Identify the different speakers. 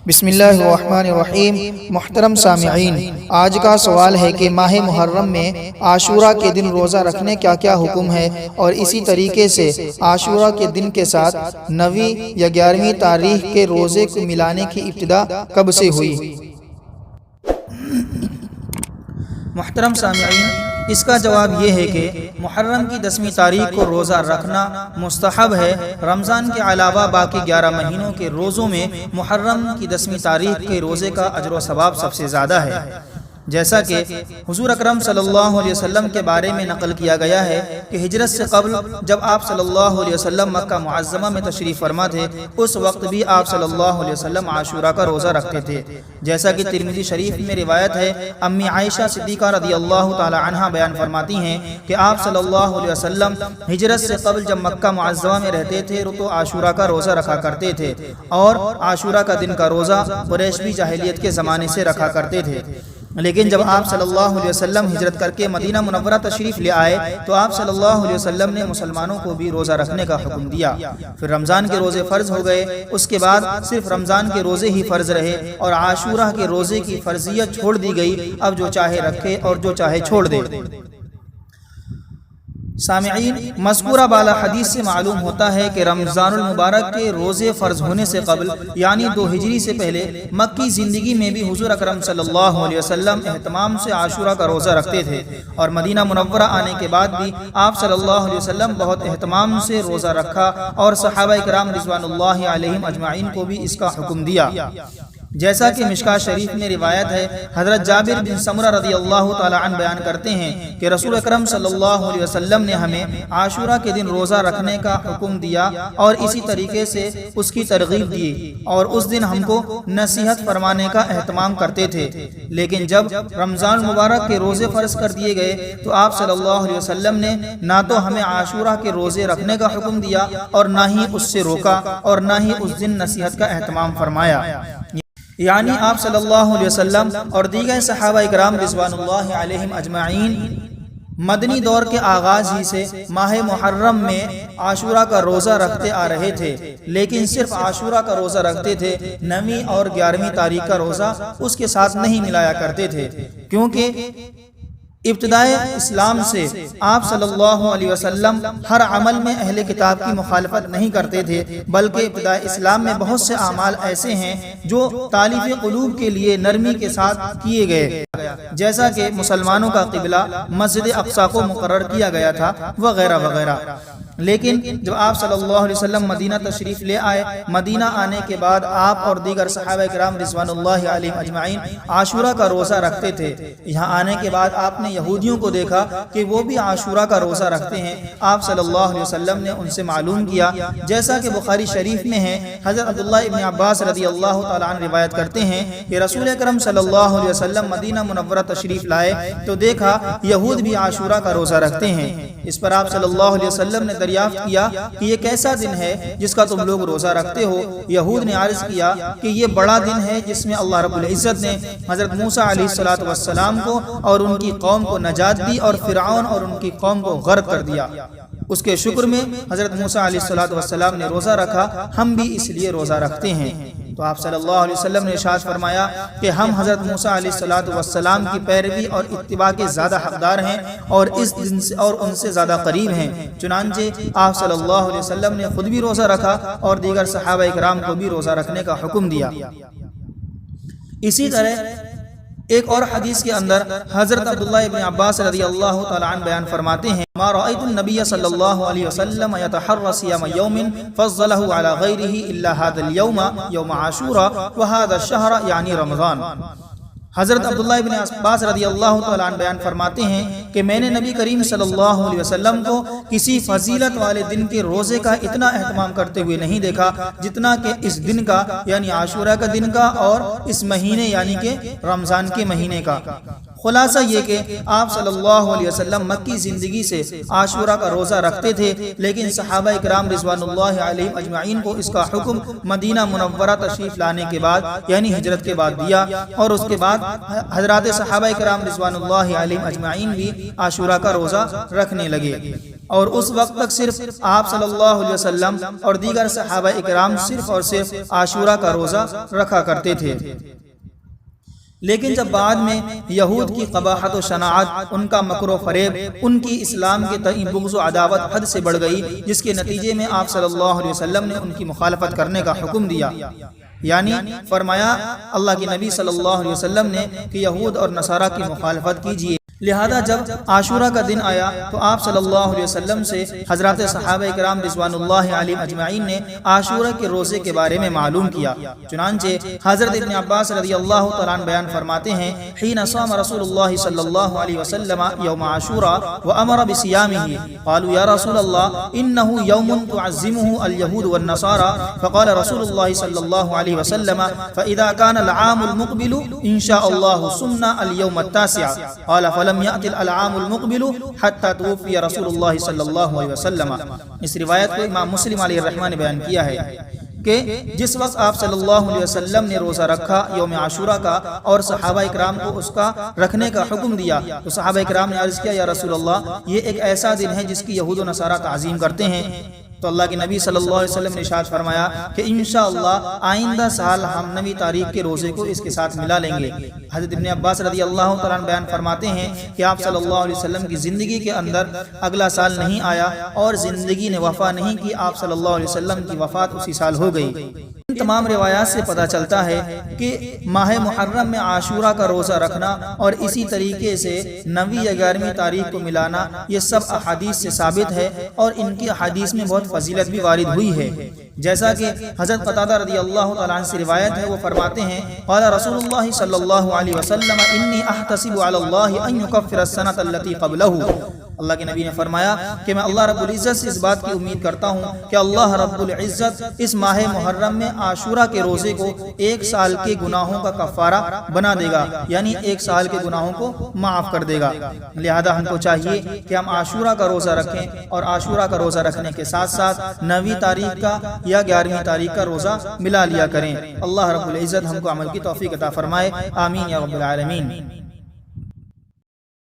Speaker 1: بسم اللہ الرحمن الرحیم۔ محترم سامعین، آج کا سوال ہے کہ ماہ محرم میں عاشورہ کے دن روزہ رکھنے کا کیا حکم ہے، اور اسی طریقے سے عاشورہ کے دن کے ساتھ 9ویں یا 11ویں تاریخ کے روزے کو ملانے کی ابتدا کب سے ہوئی؟ محترم سامعین، اس کا جواب یہ ہے کہ محرم کی 10ویں تاریخ کو روزہ رکھنا مستحب ہے۔ رمضان کے علاوہ باقی 11 مہینوں کے روزوں میں محرم کی 10ویں تاریخ کے روزے کا اجر و ثواب سب سے زیادہ ہے، جیسا کہ حضور اکرم صلی اللہ علیہ وسلم کے بارے میں نقل کیا گیا ہے کہ ہجرت سے قبل جب آپ صلی اللہ علیہ وسلم مکہ معظمہ میں تشریف فرما تھے، اس وقت بھی آپ صلی اللہ علیہ وسلم عاشورہ کا روزہ رکھتے تھے، جیسا کہ ترمذی شریف میں روایت ہے۔ امی عائشہ صدیقہ رضی اللہ تعالی عنہا بیان فرماتی ہیں کہ آپ صلی اللہ علیہ وسلم ہجرت سے قبل جب مکہ معظمہ میں رہتے تھے تو عاشورہ کا روزہ رکھا کرتے تھے، اور عاشورہ کا دن کا روزہ قریش بھی جاہلیت کے زمانے سے رکھا کرتے تھے۔ لیکن جب آپ صلی اللہ علیہ وسلم ہجرت کر کے مدینہ منورہ تشریف لے آئے تو آپ صلی اللہ علیہ وسلم نے مسلمانوں کو بھی روزہ رکھنے کا حکم دیا۔ پھر رمضان کے روزے فرض ہو گئے، اس کے بعد صرف رمضان کے روزے ہی فرض رہے اور عاشورہ کے روزے کی فرضیت چھوڑ دی گئی۔ اب جو چاہے رکھے اور جو چاہے چھوڑ دے۔ سامعین، مذکورہ بالا حدیث سے معلوم ہوتا ہے کہ رمضان المبارک کے روزے فرض ہونے سے قبل یعنی 2 ہجری سے پہلے مکی زندگی میں بھی حضور اکرم صلی اللہ علیہ وسلم اہتمام سے عاشورہ کا روزہ رکھتے تھے، اور مدینہ منورہ آنے کے بعد بھی آپ صلی اللہ علیہ وسلم بہت اہتمام سے روزہ رکھا، اور صحابہ کرام رضوان اللہ علیہم اجمعین کو بھی اس کا حکم دیا، جیسا کہ مشکاۃ شریف میں روایت ہے۔ حضرت جابر بن سمرہ رضی اللہ تعالی عنہ بیان کرتے ہیں کہ رسول اکرم صلی اللہ علیہ وسلم نے ہمیں عاشورہ کے دن روزہ رکھنے کا حکم دیا اور اسی طریقے سے اس کی ترغیب دی، اور اس دن ہم کو نصیحت فرمانے کا اہتمام کرتے تھے۔ لیکن جب رمضان المبارک کے روزے فرض کر دیے گئے تو آپ صلی اللہ علیہ وسلم نے نہ تو ہمیں عاشورہ کے روزے رکھنے کا حکم دیا اور نہ ہی اس سے روکا، اور نہ ہی اس دن نصیحت کا اہتمام فرمایا۔ یعنی آپ صلی اللہ علیہ وسلم اور دیگر صحابہ اکرام رضوان اللہ علیہم اجمعین مدنی دور کے آغاز ہی سے ماہ محرم میں عاشورہ کا روزہ رکھتے آ رہے تھے، لیکن صرف عاشورہ کا روزہ رکھتے تھے، 9ویں اور 11ویں تاریخ کا روزہ اس کے ساتھ نہیں ملایا کرتے تھے، کیونکہ ابتدائے اسلام سے آپ صلی اللہ علیہ وسلم ہر عمل میں اہل کتاب کی مخالفت نہیں کرتے تھے، بلکہ ابتدائے اسلام میں بہت سے اعمال ایسے ہیں جو تالیف قلوب کے لیے نرمی کے ساتھ کیے گئے، جیسا کہ مسلمانوں کا قبلہ مسجد اقصی کو مقرر کیا گیا تھا وغیرہ وغیرہ۔ لیکن جب آپ صلی اللہ علیہ وسلم مدینہ تشریف لے آئے، مدینہ آنے کے بعد آپ اور دیگر صحابہ کرام رضوان اللہ علیہم اجمعین عاشورہ کا روزہ رکھتے تھے۔ یہاں آنے کے بعد آپ نے یہودیوں کو دیکھا کہ وہ بھی عاشورہ کا روزہ رکھتے ہیں۔ آپ صلی اللہ علیہ وسلم نے ان سے معلوم کیا، جیسا کہ بخاری شریف میں ہے۔ حضرت عبداللہ ابن عباس رضی اللہ تعالیٰ عنہ روایت کرتے ہیں کہ رسول اکرم صلی اللہ علیہ وسلم مدینہ منورہ تشریف لائے تو دیکھا یہود بھی عاشورہ کا روزہ رکھتے ہیں۔ اس پر آپ صلی اللہ علیہ وسلم نے دریافت کیا کہ یہ کیسا دن ہے جس کا تم لوگ روزہ رکھتے ہو؟ یہود نے عرض کیا کہ یہ بڑا دن ہے جس میں اللہ رب العزت نے حضرت موسیٰ علیہ السلام کو اور ان کی قوم کو نجات دی اور فرعون اور ان کی قوم کو غرق کر دیا۔ اس کے شکر میں حضرت موسیٰ علیہ السلام نے روزہ رکھا، ہم بھی اس لیے روزہ رکھتے ہیں۔ تو آپ صلی اللہ علیہ وسلم نے ارشاد فرمایا کہ ہم حضرت موسیٰ علیہ السلام کی پیروی اور اتباع کے زیادہ حقدار ہیں اور اس دن سے اور ان سے زیادہ قریب ہیں۔ چنانچہ آپ صلی اللہ علیہ وسلم نے خود بھی روزہ رکھا اور دیگر صحابہ کرام کو بھی روزہ رکھنے کا حکم دیا۔ اسی طرح ایک اور حدیث کے اندر حضرت عبداللہ ابن عباس رضی اللہ تعالی عنہ بیان فرماتے ہیں، ما رأيت النبي صلی اللہ علیہ وسلم يتحرى صيام يوم فضله على غيره الا هذا اليوم يوم عاشوراء وهذا الشهر یعنی رمضان۔ حضرت عبداللہ ابن عباس رضی اللہ تعالیٰ عنہ بیان فرماتے ہیں کہ میں نے نبی کریم صلی اللہ علیہ وسلم کو کسی فضیلت والے دن کے روزے کا اتنا اہتمام کرتے ہوئے نہیں دیکھا جتنا کہ اس دن کا یعنی عاشورہ کا دن کا اور اس مہینے یعنی کہ رمضان کے مہینے کا۔ خلاصہ یہ کہ آپ صلی اللہ علیہ وسلم مکی زندگی سے عاشورہ کا روزہ رکھتے تھے، لیکن صحابہ اکرام رضوان اللہ علیہم اجمعین کو اس کا حکم مدینہ منورہ تشریف لانے کے بعد یعنی ہجرت کے بعد دیا، اور اس کے بعد حضرات صحابہ اکرام رضوان اللہ علیہم اجمعین بھی عاشورہ کا روزہ رکھنے لگے۔ اور اس وقت تک صرف آپ صلی اللہ علیہ وسلم اور دیگر صحابہ اکرام صرف اور صرف عاشورہ کا روزہ رکھا کرتے تھے۔ لیکن جب بعد میں یہود کی قباحت و شناعت، ان کا مکر و فریب، ان کی اسلام کے تئیں بغض و عداوت حد سے بڑھ گئی، جس کے نتیجے میں آپ صلی اللہ علیہ وسلم نے ان کی مخالفت کرنے کا حکم دیا، یعنی فرمایا اللہ کے نبی صلی اللہ علیہ وسلم نے کہ یہود اور نصارہ کی مخالفت کیجیے۔ لہذا جب عاشورہ کا دن آیا تو آپ صلی اللہ علیہ وسلم سے حضرات صحابہ کرام رضوان اللہ علیہم اجمعین نے عاشورہ کے روزے کے بارے میں معلوم کیا۔ چنانچہ حضرت ابن عباس رضی اللہ تعالیٰ عنہ بیان فرماتے ہیں، حین صام رسول اللہ صلی اللہ علیہ وسلم یوم عاشورہ وامر بصیامہ، قالوا یا رسول اللہ انہ یوم تعظمہ الیہود والنصارى، فقال رسول اللہ صلی اللہ علیہ وسلم فاذا كان العام المقبل ان شاء اللہ صمنا اليوم التاسع، قال فلم يأتي العام المقبل حتى توفي رسول اللہ صلی اللہ علیہ وسلم۔ اس روایت کو امام مسلم علیہ الرحمہ نے بیان کیا ہے کہ جس وقت آپ صلی اللہ علیہ وسلم نے روزہ رکھا یوم عاشورہ کا اور صحابہ اکرام کو اس کا رکھنے کا حکم دیا تو صحابہ اکرام نے عرض کیا یا رسول اللہ یہ ایک ایسا دن ہے جس کی یہود و نصارہ تعظیم کرتے ہیں۔ تو اللہ کے نبی صلی اللہ علیہ وسلم نے ارشاد فرمایا کہ انشاءاللہ آئندہ سال ہم 9 تاریخ کے روزے کو اس کے ساتھ ملا لیں گے۔ حضرت ابن عباس رضی اللہ تعالیٰ عنہ بیان فرماتے ہیں کہ آپ صلی اللہ علیہ وسلم کی زندگی کے اندر اگلا سال نہیں آیا اور زندگی نے وفا نہیں کی، آپ صلی اللہ علیہ وسلم کی وفات اسی سال ہو گئی۔ ان تمام روایات سے پتہ چلتا ہے کہ ماہ محرم میں عاشورہ کا روزہ رکھنا اور اسی طریقے سے 9 یا 11 تاریخ کو ملانا یہ سب احادیث سے ثابت ہے، اور ان کی احادیث میں بہت فضیلت بھی وارد ہوئی ہے۔ جیسا کہ حضرت قتادہ رضی اللہ تعالیٰ عنہ سے روایت ہے، وہ فرماتے ہیں قال رسول اللہ صلی اللہ علیہ وسلم انی احتسب علی اللہ ان یکفر السنۃ التي قبلہ۔ اللہ کے نبی نے فرمایا کہ میں اللہ رب العزت سے اس بات کی امید کرتا ہوں کہ اللہ رب العزت اس ماہ محرم میں عاشورہ کے روزے کو 1 سال کے گناہوں کا کفارہ بنا دے گا، یعنی 1 سال کے گناہوں کو معاف کر دے گا۔ لہذا ہم کو چاہیے کہ ہم عاشورہ کا روزہ رکھیں اور عاشورہ کا روزہ رکھنے کے ساتھ ساتھ 9 تاریخ کا یا 11 تاریخ کا روزہ ملا لیا کریں۔ اللہ رب العزت ہم کو عمل کی توفیق عطا فرمائے، آمین یا رب العالمین۔